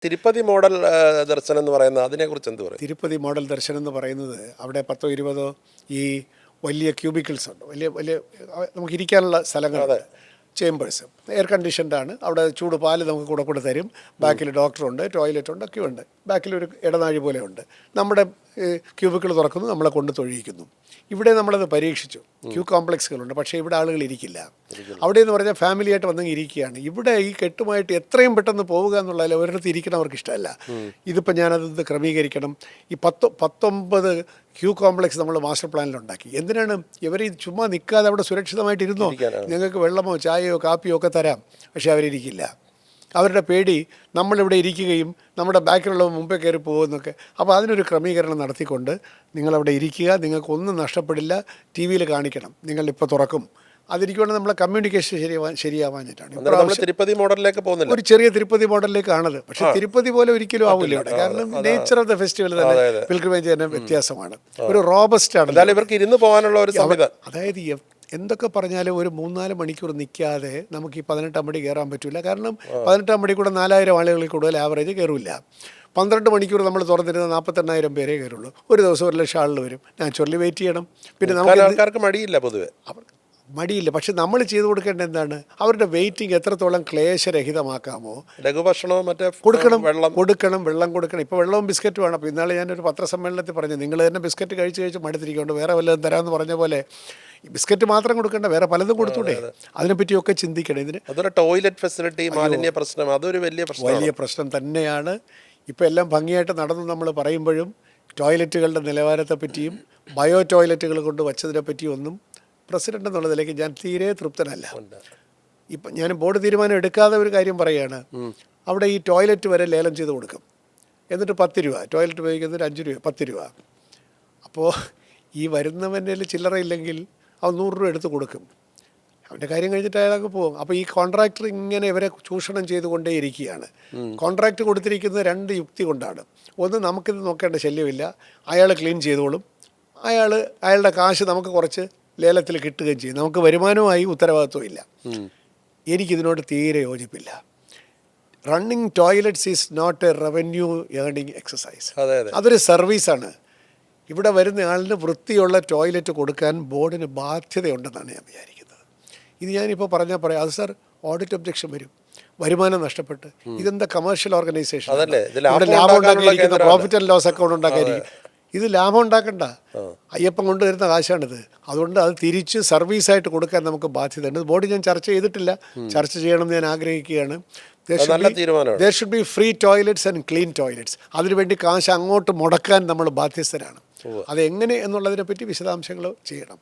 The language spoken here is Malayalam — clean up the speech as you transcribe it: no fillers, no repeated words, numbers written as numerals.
തിരുപ്പതി മോഡൽ ദർശനം എന്ന് പറയുന്നത് അതിനെക്കുറിച്ച് എന്ത് പറയും? തിരുപ്പതി മോഡൽ ദർശനം എന്ന് പറയുന്നത് അവിടെ 10-20 ഈ വലിയ ക്യൂബിക്കിൾസ് ഉണ്ട്, വലിയ വലിയ നമുക്ക് ഇരിക്കാനുള്ള സ്ഥലങ്ങളുണ്ട്, ചേമ്പേഴ്സ് എയർ കണ്ടീഷൻഡാണ്. അവിടെ ചൂട് പാല് നമുക്ക് കൂടെ തരും. ബാക്കിൽ ഡോക്ടറുണ്ട്, ടോയ്ലറ്റ് ഉണ്ട്, ഒക്കെ ഉണ്ട്. ബാക്കിലൊരു ഇടനാഴി പോലെ ഉണ്ട്. നമ്മുടെ ക്യൂബിക്കിൾ തുറക്കുന്നു, നമ്മളെ കൊണ്ട് തൊഴിയിക്കുന്നു. ഇവിടെ നമ്മളത് പരീക്ഷിച്ചു. ക്യൂ കോംപ്ലക്സുകളുണ്ട്, പക്ഷേ ഇവിടെ ആളുകൾ ഇരിക്കില്ല. അവിടെ എന്ന് പറഞ്ഞാൽ ഫാമിലിയായിട്ട് വന്നെങ്കിൽ ഇരിക്കുകയാണ്. ഇവിടെ ഈ കെട്ടുമായിട്ട് എത്രയും പെട്ടെന്ന് പോവുക എന്നുള്ളതിൽ ഒരിടത്ത് ഇരിക്കണം അവർക്ക് ഇഷ്ടമല്ല. ഇതിപ്പോൾ ഞാനത് ക്രമീകരിക്കണം. ഈ 19 ക്യൂ കോംപ്ലക്സ് നമ്മൾ മാസ്റ്റർ പ്ലാനിലുണ്ടാക്കി. എന്തിനാണ് ഇവർ ചുമ്മാ നിൽക്കാതെ അവിടെ സുരക്ഷിതമായിട്ടിരുന്നോ, നിങ്ങൾക്ക് വെള്ളമോ ചായയോ കാപ്പിയോ ഒക്കെ തരാം, പക്ഷേ അവരിരിക്കില്ല. അവരുടെ പേടി നമ്മളിവിടെ ഇരിക്കുകയും നമ്മുടെ ബാക്കിലുള്ള മുമ്പേ കയറി പോകുമെന്നൊക്കെ. അപ്പോൾ അതിനൊരു ക്രമീകരണം നടത്തിക്കൊണ്ട് നിങ്ങളവിടെ ഇരിക്കുക, നിങ്ങൾക്കൊന്നും നഷ്ടപ്പെടില്ല, ടി വിയിൽ കാണിക്കണം, നിങ്ങളിപ്പോൾ തുറക്കും. അതിരിക്കുവാണെങ്കിൽ നമ്മളെ കമ്മ്യൂണിക്കേഷൻ ശരിയാവാഞ്ഞിട്ടാണ് തിരുപ്പതി മോഡലിലേക്ക് പോകുന്നില്ല. ഒരു ചെറിയ തിരുപ്പതി മോഡലിലേക്കാണത്. പക്ഷെ തിരുപ്പതി പോലെ ഒരിക്കലും ആവില്ല ഇവിടെ. കാരണം നേച്ചർ ഓഫ് ദ ഫെസ്റ്റിവൽ തന്നെ പിൽഗ്രിമേജ് തന്നെ വ്യത്യാസമാണ്. ഒരു റോബസ്റ്റ് ആണ് ഇവർക്ക് ഇരുന്ന് പോകാനുള്ള ഒരു സംവിധാനം. അതായത് എന്തൊക്കെ പറഞ്ഞാലും ഒരു 3-4 മണിക്കൂർ നിൽക്കാതെ നമുക്ക് ഈ 18 മണി കയറാൻ പറ്റില്ല. കാരണം 18 മണി കൂടെ 4000 ആളുകളിൽ കൂടുതൽ ആവറേജ് കയറില്ല. 12 മണിക്കൂർ നമ്മൾ തുറന്നിരുന്ന 48,000 പേരേ കയറുള്ളൂ. ഒരു ദിവസം 1,00,000 ആളുകൾ വരും. നാച്ചുറലി വെയിറ്റ് ചെയ്യണം. പിന്നെ നമുക്ക് ആൾക്കാർക്ക് മടിയില്ല, പൊതുവെ മടിയില്ല. പക്ഷെ നമ്മൾ ചെയ്തു കൊടുക്കേണ്ടത് എന്താണ്, അവരുടെ വെയിറ്റിംഗ് എത്രത്തോളം ക്ലേശരഹിതമാക്കാമോ. ലഘുഭക്ഷണവും മറ്റേ കൊടുക്കണം, വെള്ളം കൊടുക്കണം. ഇപ്പോൾ വെള്ളവും ബിസ്ക്കറ്റും ആണ്. അപ്പോൾ ഇന്നാളെ ഞാനൊരു പത്രസമ്മേളനത്തിൽ പറഞ്ഞു, നിങ്ങൾ തന്നെ ബിസ്ക്കറ്റ് കഴിച്ച് മടുത്തിരിക്കുന്നുണ്ട്, വേറെ വല്ലതും തരാമെന്ന് പറഞ്ഞ പോലെ ബിസ്ക്കറ്റ് മാത്രം കൊടുക്കേണ്ട, വേറെ പലതും കൊടുത്തൂടെ. അതിനെപ്പറ്റിയൊക്കെ ചിന്തിക്കണം. ഇതിന് അതൊരു ടോയ്ലറ്റ് ഫെസിലിറ്റി, മാലിന്യ പ്രശ്നം, അതൊരു വലിയ പ്രശ്നം തന്നെയാണ്. ഇപ്പോൾ എല്ലാം ഭംഗിയായിട്ട് നടന്നു നമ്മൾ പറയുമ്പോഴും ടോയ്ലറ്റുകളുടെ നിലവാരത്തെപ്പറ്റിയും ബയോ ടോയ്ലറ്റുകൾ കൊണ്ട് വച്ചതിനെ പറ്റിയും ഒന്നും പ്രസിഡന്റ് എന്നുള്ളതിലേക്ക് ഞാൻ തീരെ തൃപ്തനല്ല. ഇപ്പം ഞാൻ ബോർഡ് തീരുമാനം എടുക്കാതെ ഒരു കാര്യം പറയുകയാണ്. അവിടെ ഈ ടോയ്ലറ്റ് വരെ ലേലം ചെയ്ത് കൊടുക്കും. എന്നിട്ട് 10 രൂപ, ടോയ്ലറ്റ് ഉപയോഗിക്കുന്നതിന് 5 രൂപ, 10 രൂപ. അപ്പോൾ ഈ വരുന്നവൻ്റെ ചില്ലറ ഇല്ലെങ്കിൽ അവൻ 100 രൂപ എടുത്ത് കൊടുക്കും. അവൻ്റെ കാര്യം കഴിഞ്ഞിട്ട് അയാൾക്ക് പോകും. അപ്പോൾ ഈ കോൺട്രാക്ടർ ഇങ്ങനെ ഇവരെ ചൂഷണം ചെയ്തുകൊണ്ടേ ഇരിക്കുകയാണ്. കോൺട്രാക്റ്റ് കൊടുത്തിരിക്കുന്നത് 2 യുക്തി കൊണ്ടാണ്. ഒന്ന്, നമുക്കിത് നോക്കേണ്ട ശല്യമില്ല, അയാൾ ക്ലീൻ ചെയ്തോളും, അയാളുടെ കാശ് നമുക്ക് കുറച്ച് ലേലത്തിൽ കിട്ടുകയും ചെയ്യും, നമുക്ക് വരുമാനവുമായി ഉത്തരവാദിത്വം ഇല്ല. എനിക്കിതിനോട് തീരെ യോജിപ്പില്ല. Running toilets is not a revenue earning exercise. അതൊരു സർവീസാണ്. ഇവിടെ വരുന്ന ആളിന് വൃത്തിയുള്ള ടോയ്ലറ്റ് കൊടുക്കാൻ ബോർഡിന് ബാധ്യതയുണ്ടെന്നാണ് ഞാൻ വിചാരിക്കുന്നത്. ഇത് ഞാനിപ്പോൾ പറഞ്ഞാൽ പറയാം, അത് സാർ ഓഡിറ്റ് ഒബ്ജക്ഷൻ വരും, വരുമാനം നഷ്ടപ്പെട്ട്. ഇതെന്താ കമേഴ്ഷ്യൽ ഓർഗനൈസേഷൻ, ഇവിടെ ലാഭം ഉണ്ടാക്കിയിരിക്കുന്ന പ്രോഫിറ്റ് ആൻഡ് ലോസ് അക്കൗണ്ട് ഉണ്ടാക്കിയിരിക്കും. ഇത് ലാഭം ഉണ്ടാക്കണ്ട, അയ്യപ്പൻ കൊണ്ടുവരുന്ന കാശാണിത്. അതുകൊണ്ട് അത് തിരിച്ച് സർവീസായിട്ട് കൊടുക്കാൻ നമുക്ക് ബാധ്യതയുണ്ട്. ബോർഡ് ഞാൻ ചർച്ച ചെയ്തിട്ടില്ല, ചർച്ച ചെയ്യണമെന്ന് ഞാൻ ആഗ്രഹിക്കുകയാണ്. There should be free toilets and clean toilets. അതിനുവേണ്ടി കാശ് അങ്ങോട്ട് മുടക്കാൻ നമ്മൾ ബാധ്യസ്ഥരാണ്. അതെങ്ങനെ എന്നുള്ളതിനെ പറ്റി വിശദാംശങ്ങൾ ചെയ്യണം.